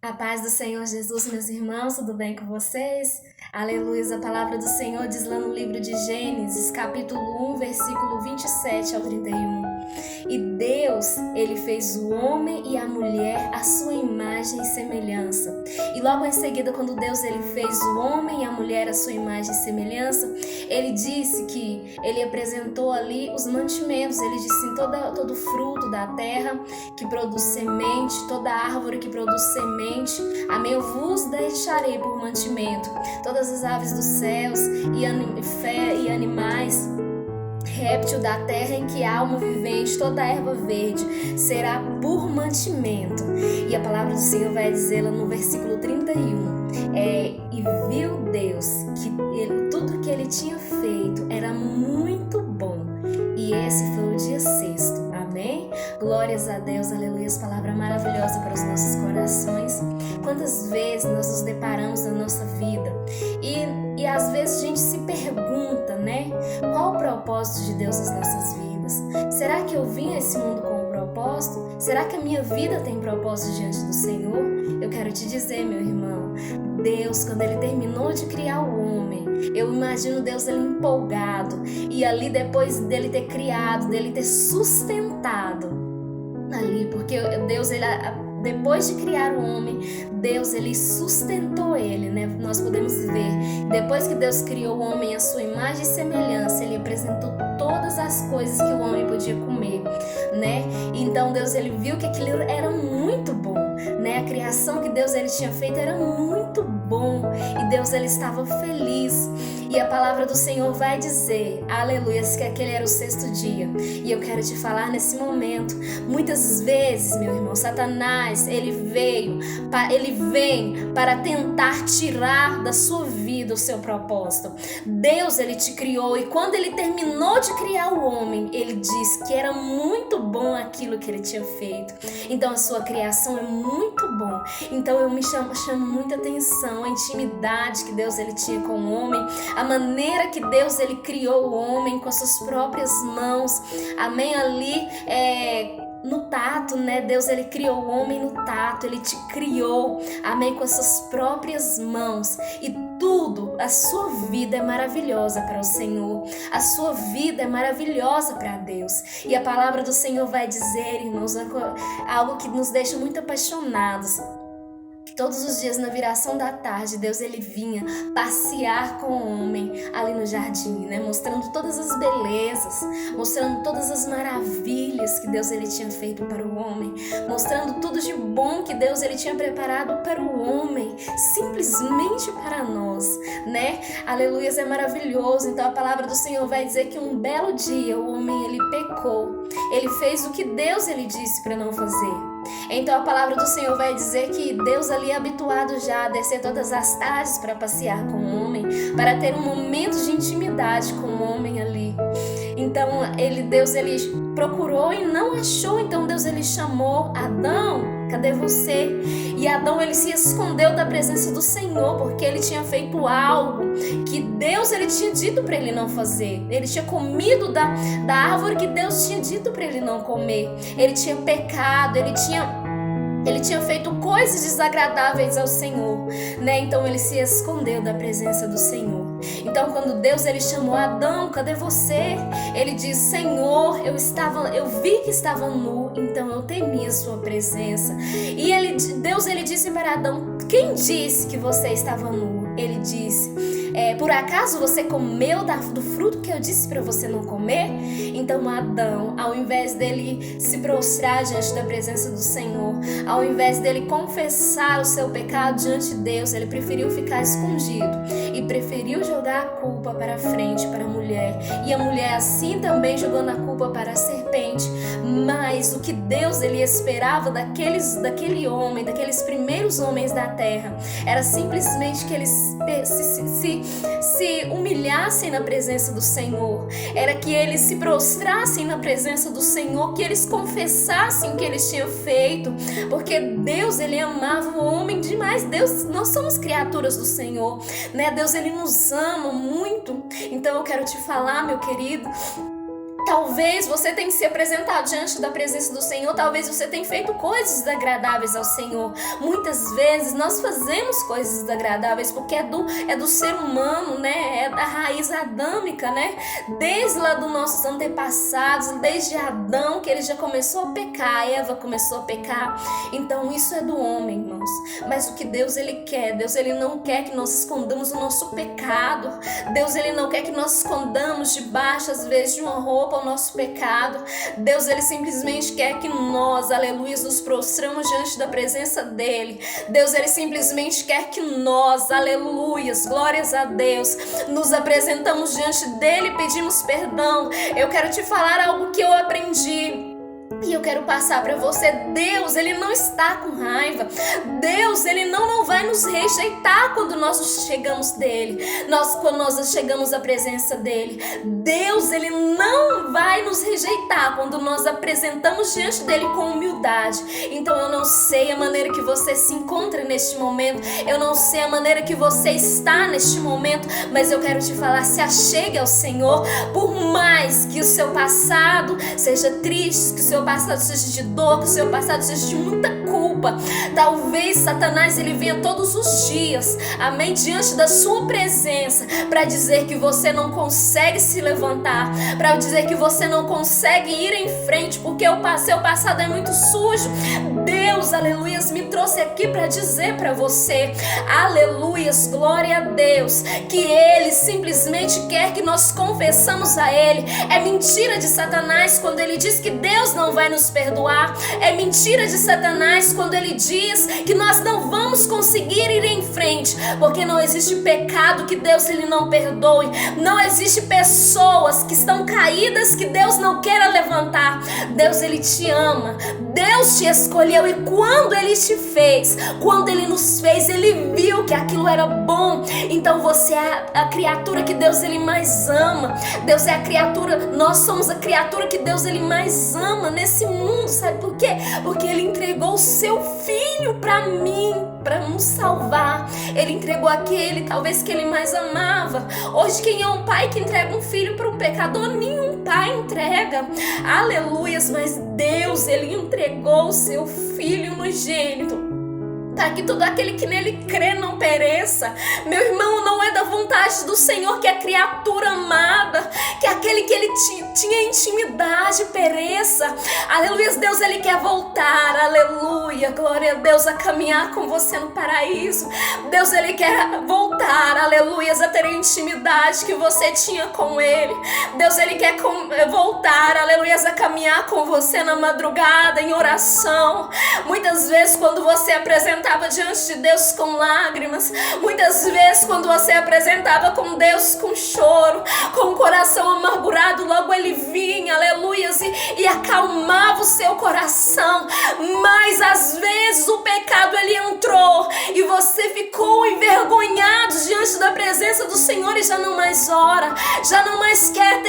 A paz do Senhor Jesus, meus irmãos, tudo bem com vocês? Aleluia, a palavra do Senhor diz lá no livro de Gênesis, capítulo 1, versículo 27 ao 31. E Deus, Ele fez o homem e a mulher à sua imagem e semelhança. E logo em seguida, quando Deus Ele fez o homem e a mulher à sua imagem e semelhança, Ele disse que Ele apresentou ali os mantimentos. Ele disse em todo fruto da terra que produz semente, toda árvore que produz semente, amém, eu vos deixarei por mantimento. Todas as aves dos céus e animais, réptil da terra em que há alma vivente, toda erva verde, será por mantimento. E a palavra do Senhor vai dizer lá no versículo 31, e viu Deus que tudo que Ele tinha feito era muito bom, e esse foi o dia sexto. Amém? Glórias a Deus, aleluia, palavra maravilhosa para os nossos corações. Quantas vezes nós nos deparamos na nossa vida e às vezes a gente se pergunta, né? Qual o propósito de Deus nas nossas vidas? Será que eu vim a esse mundo com um propósito? Será que a minha vida tem propósito diante do Senhor? Eu quero te dizer, meu irmão, Deus, quando Ele terminou de criar o homem, eu imagino Deus Ele empolgado, e ali depois dele ter criado, dele ter sustentado ali, porque Deus, Ele, depois de criar o homem, Deus Ele sustentou ele, né? Nós podemos ver, depois que Deus criou o homem à sua imagem e semelhança, Ele apresentou todas as coisas que o homem podia comer, né? Então Deus Ele viu que aquilo era muito bom, né? A criação que Deus Ele tinha feito era muito bom, e Deus Ele estava feliz. E a palavra do Senhor vai dizer, aleluia, que aquele era o sexto dia. E eu quero te falar nesse momento, muitas vezes, meu irmão, Satanás, ele vem para tentar tirar da sua vida o seu propósito. Deus, Ele te criou, e quando Ele terminou de criar o homem, Ele disse que era muito bom aquilo que Ele tinha feito. Então a sua criação é muito bom. Então eu me chamo muita atenção a intimidade que Deus Ele tinha com o homem, a maneira que Deus Ele criou o homem com as suas próprias mãos, amém, ali no tato, né? Deus Ele criou o homem no tato, Ele te criou, amém, com as suas próprias mãos, e tudo, a sua vida é maravilhosa para o Senhor, a sua vida é maravilhosa para Deus. E a palavra do Senhor vai dizer, irmãos, algo que nos deixa muito apaixonados. Todos os dias, na viração da tarde, Deus Ele vinha passear com o homem ali no jardim, né? Mostrando todas as belezas, mostrando todas as maravilhas que Deus Ele tinha feito para o homem, mostrando tudo de bom que Deus Ele tinha preparado para o homem, simplesmente para nós, né? Aleluia, é maravilhoso. Então a palavra do Senhor vai dizer que um belo dia o homem ele pecou, ele fez o que Deus Ele disse para não fazer. Então a palavra do Senhor vai dizer que Deus ali é habituado já a descer todas as tardes para passear com o homem, para ter um momento de intimidade com o homem ali. Então Deus ele procurou e não achou. Então Deus ele chamou Adão, cadê você? E Adão ele se escondeu da presença do Senhor, porque ele tinha feito algo que Deus ele tinha dito para ele não fazer. Ele tinha comido da árvore que Deus tinha dito para ele não comer. Ele tinha pecado, ele tinha feito coisas desagradáveis ao Senhor, né? Então ele se escondeu da presença do Senhor. Então quando Deus ele chamou Adão, cadê você? Ele diz, Senhor, eu vi que estava nu, então eu temi a sua presença. E Deus ele disse para Adão, quem disse que você estava nu? Ele disse, por acaso você comeu do fruto que eu disse para você não comer? Então Adão, ao invés dele se prostrar diante da presença do Senhor, ao invés dele confessar o seu pecado diante de Deus, ele preferiu ficar escondido e preferiu jogar a culpa para frente, para a mulher. E a mulher assim também jogando a culpa para a serpente. Mas o que Deus ele esperava daquele homem, daqueles primeiros homens da terra, era simplesmente que eles se humilhassem na presença do Senhor, era que eles se prostrassem na presença do Senhor, que eles confessassem o que eles tinham feito, porque Deus ele amava o homem demais. Nós somos criaturas do Senhor, né? Deus ele nos ama muito. Então eu quero te falar, meu querido, Talvez você tenha se apresentado diante da presença do Senhor, talvez você tenha feito coisas desagradáveis ao Senhor. Muitas vezes nós fazemos coisas desagradáveis porque é do ser humano, né? É da raiz adâmica, né? Desde lá dos nossos antepassados, desde Adão, que ele já começou a pecar, Eva começou a pecar. Então isso é do homem, irmãos. Mas o que Deus ele quer? Deus ele não quer que nós escondamos o nosso pecado. Deus ele não quer que nós escondamos debaixo, às vezes, de uma roupa o nosso pecado. Deus ele simplesmente quer que nós, aleluia, nos prostramos diante da presença dele. Deus ele simplesmente quer que nós, aleluia, glórias a Deus, nos apresentamos diante dele e pedimos perdão. Eu quero te falar algo que eu aprendi e eu quero passar para você. Deus, ele não está com raiva. Deus, ele não vai nos rejeitar quando nós chegamos dele. Quando nós chegamos à presença dele. Deus, ele não vai nos rejeitar quando nós apresentamos diante dele com humildade. Então eu não sei a maneira que você se encontra neste momento. Eu não sei a maneira que você está neste momento. Mas eu quero te falar, se achegue ao Senhor. Por mais que o seu passado seja triste, que o seu passado seja de dor, que o seu passado seja de muita culpa. Talvez Satanás ele venha todos os dias, amém, diante da sua presença, para dizer que você não consegue se levantar, para dizer que você não consegue ir em frente, porque o seu passado é muito sujo. Deus, aleluias, me trouxe aqui para dizer para você, aleluias, glória a Deus, que ele simplesmente quer que nós confessamos a ele. É mentira de Satanás quando ele diz que Deus não vai nos perdoar. É mentira de Satanás quando ele diz que nós não vamos conseguir ir em frente, porque não existe pecado que Deus ele não perdoe. Não existe pessoas que estão caídas que Deus não queira levantar. Deus ele te ama. Deus te escolheu e quando ele te fez, quando ele nos fez, ele viu que aquilo era bom. Então você é a criatura que Deus ele mais ama. Deus é a criatura, nós somos a criatura que Deus ele mais ama nesse mundo, sabe por quê? Porque ele entregou o seu filho para mim, para nos salvar. Ele entregou aquele, talvez, que ele mais amava. Hoje quem é um pai que entrega um filho para um pecador? Nenhum pai entrega. Aleluias, mas Deus, ele entregou o seu filho unigênito, para que todo aquele que nele crê não pereça. Meu irmão, não é da vontade do Senhor que a criatura amada, que aquele que ele tinha intimidade pereça. Aleluia, Deus ele quer voltar, aleluia, glória a Deus, a caminhar com você no paraíso. Deus ele quer voltar, aleluia, a ter a intimidade que você tinha com ele. Deus ele quer voltar, aleluia, a caminhar com você na madrugada em oração. Muitas vezes quando você apresentava diante de Deus com lágrimas, muitas vezes quando você apresentava com Deus com choro, com o coração amargurado, logo ele vinha, aleluia, e acalmava o seu coração. Mas às vezes o pecado ele entrou e você ficou envergonhado diante da presença do Senhor e já não mais ora, já não mais quer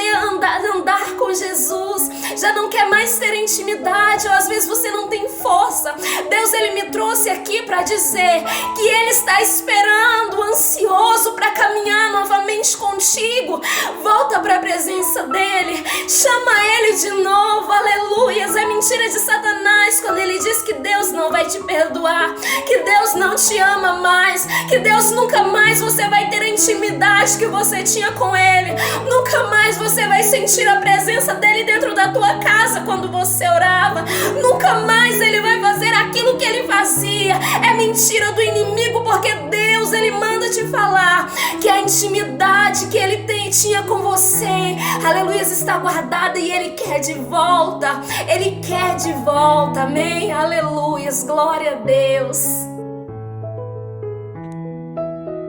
andar com Jesus, já não quer mais ter intimidade, ou às vezes você não tem força. Deus ele me trouxe aqui para dizer que ele está esperando, ansioso para caminhar novamente contigo. Volta para a presença dele, chama ele de novo, aleluias. É mentira de Satanás quando ele diz que Deus não vai te perdoar, que Deus não te ama mais, que Deus nunca mais você vai ter a intimidade que você tinha com ele, nunca mais você vai sentir a presença dele dentro da tua casa quando você orava, nunca mais ele vai fazer aquilo que ele fazia. É mentira do inimigo, porque Deus ele manda te falar que a intimidade que ele tinha com você, aleluia, está guardada e ele quer de volta, ele quer de volta, amém, aleluia, glória a Deus.